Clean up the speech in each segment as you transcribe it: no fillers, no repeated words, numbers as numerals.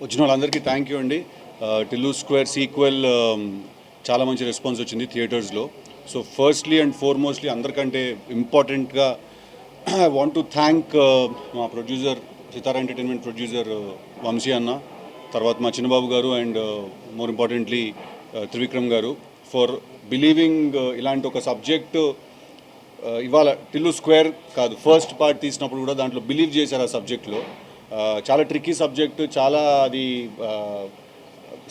వచ్చిన వాళ్ళందరికీ thank you అండి. టిల్లు స్క్వేర్ సీక్వెల్ చాలా మంచి రెస్పాన్స్ వచ్చింది థియేటర్స్లో. సో ఫస్ట్లీ అండ్ ఫార్మోస్ట్లీ అందరికంటే ఇంపార్టెంట్గా ఐ వాంట్ టు థ్యాంక్ మా ప్రొడ్యూసర్ సితారా ఎంటర్టైన్మెంట్ ప్రొడ్యూసర్ వంశీ అన్న, తర్వాత మా చిన్నబాబు గారు అండ్ మోర్ ఇంపార్టెంట్లీ త్రివిక్రమ్ గారు ఫర్ బిలీవింగ్ ఇలాంటి ఒక సబ్జెక్టు ఇవాళ టిల్లు స్క్వేర్ కాదు ఫస్ట్ పార్ట్ తీసినప్పుడు కూడా దాంట్లో బిలీవ్ చేశారు ఆ సబ్జెక్ట్లో. చాలా ట్రిక్కీ సబ్జెక్టు, చాలా అది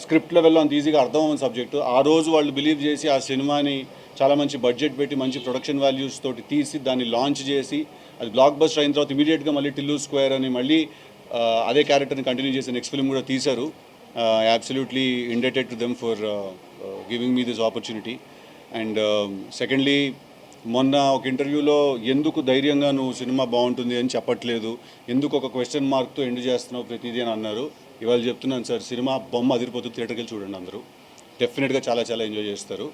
స్క్రిప్ట్ లెవెల్లో అంత ఈజీగా అర్థమవుతున్న సబ్జెక్టు. ఆ రోజు వాళ్ళు బిలీవ్ చేసి ఆ సినిమాని చాలా మంచి బడ్జెట్ పెట్టి మంచి ప్రొడక్షన్ వాల్యూస్ తోటి తీసి దాన్ని లాంచ్ చేసి అది బ్లాక్ బస్టర్ అయిన తర్వాత ఇమీడియట్గా మళ్ళీ టిల్లు స్క్వేర్ అని మళ్ళీ అదే క్యారెక్టర్ని కంటిన్యూ చేసి నెక్స్ట్ ఫిల్మ్ కూడా తీశారు. Absolutely indebted to them for giving me this opportunity. And secondly, మొన్న ఒక ఇంటర్వ్యూలో ఎందుకు ధైర్యంగా నువ్వు సినిమా బాగుంటుంది అని చెప్పట్లేదు, ఎందుకు ఒక క్వశ్చన్ మార్క్తో ఎండ్ చేస్తున్నావు ప్రతిదీ అని అన్నారు. ఇవాళ చెప్తున్నాను సార్, సినిమా బొమ్మ అదిరిపోతుంది, థియేటర్కి వెళ్ళి చూడండి అందరూ, డెఫినెట్గా చాలా చాలా ఎంజాయ్ చేస్తారు.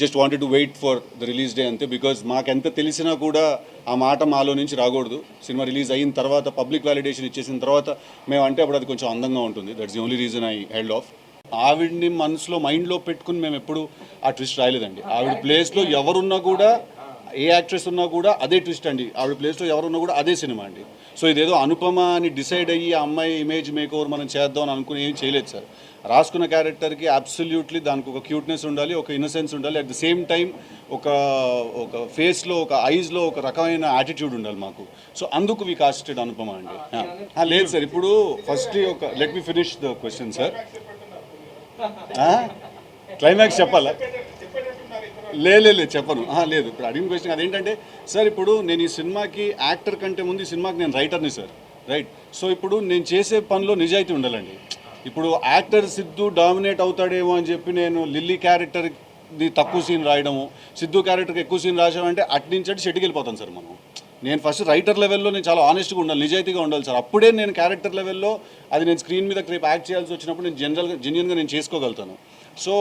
Just wanted to wait for the release day అంతే. బికాజ్ మాకెంత తెలిసినా కూడా ఆ మాట మాలో నుంచి రాకూడదు. సినిమా రిలీజ్ అయిన తర్వాత పబ్లిక్ వ్యాలిడేషన్ ఇచ్చేసిన తర్వాత మేము అంటే అప్పుడు అది కొంచెం అందంగా ఉంటుంది. That's the only reason I held of. ఆవిడ్ని మనసులో మైండ్లో పెట్టుకుని మేము ఎప్పుడు ఆ ట్విస్ట్ రాయలేదండి. ఆవిడ ప్లేస్లో ఎవరున్నా కూడా, ఏ యాక్ట్రెస్ ఉన్నా కూడా అదే ట్విస్ట్ అండి. ఆవిడ ప్లేస్లో ఎవరున్నా కూడా అదే సినిమా అండి. సో ఇదేదో అనుపమ అని డిసైడ్ అయ్యి ఆ అమ్మాయి ఇమేజ్ మేక్ ఓవర్ మనం చేద్దాం అని అనుకుని ఏం చేయలేదు సార్. రాసుకున్న క్యారెక్టర్కి అబ్సల్యూట్లీ దానికి ఒక క్యూట్నెస్ ఉండాలి, ఒక ఇన్నసెన్స్ ఉండాలి, అట్ ద సేమ్ టైం ఒక ఫేస్లో, ఒక ఐస్లో ఒక రకమైన యాటిట్యూడ్ ఉండాలి మాకు. సో అందుకు వి కాస్టెడ్ అనుపమ అండి. లేదు సార్, ఇప్పుడు ఫస్ట్ ఒక let me finish the question sir. Climax చెప్పాలా? లేదు చెప్పను. లేదు, ఇప్పుడు అడిగిన క్వశ్చన్ అదేంటంటే సార్, ఇప్పుడు నేను ఈ సినిమాకి యాక్టర్ కంటే ముందు ఈ సినిమాకి నేను రైటర్ని సార్, రైట్? సో ఇప్పుడు నేను చేసే పనిలో నిజాయితీ ఉండాలండి. ఇప్పుడు యాక్టర్ సిద్ధు డామినేట్ అవుతాడేమో అని చెప్పి నేను లిల్లీ క్యారెక్టర్ది తక్కువ సీన్ రాయడము, సిద్ధు క్యారెక్టర్కి ఎక్కువ సీన్ రాసామంటే అట్నుంచి అటు షెట్కి వెళ్ళిపోతాను సార్ మనం. నేను ఫస్ట్ రైటర్ లెవెల్లో నేను చాలా ఆనెస్ట్గా ఉండాలి, నిజాయితీగా ఉండాలి సార్. అప్పుడే నేను క్యారెక్టర్ లెవెల్లో అది నేను స్క్రీన్ మీద రేపు యాక్ట్ చేయాల్సి వచ్చినప్పుడు నేను జెన్యున్గా నేను చేసుకోగలుగుతాను. సో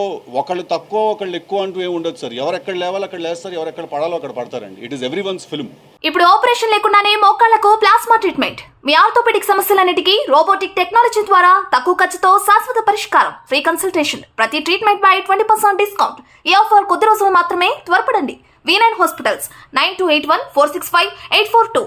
ఒకళ్ళు తక్కువ ఒకళ్ళు ఎక్కువ అంటూ ఏమి ఉండదు సార్. ఎవరెక్కడ లేవాలో అక్కడ లేస్తారు, ఎవరెక్కడ పడాలో అక్కడ పడతారండి. It is everyone's film. ఇప్పుడు ఆపరేషన్ లేకుండానే మోకాళ్లకు ప్లాస్మా ట్రీట్మెంట్, మీ ఆర్థోపెడిక్ సమస్యలన్నిటికీ రోబోటిక్ టెక్నాలజీ ద్వారా తక్కువ ఖర్చుతో శాశ్వత పరిష్కారం, ఫ్రీ కన్సల్టేషన్, ప్రతి ట్రీట్మెంట్ పై 20% డిస్కౌంట్. ఈ ఆఫర్ కొద్ది రోజులు మాత్రమే, త్వరపడండి. V9 hospitals 9281465842.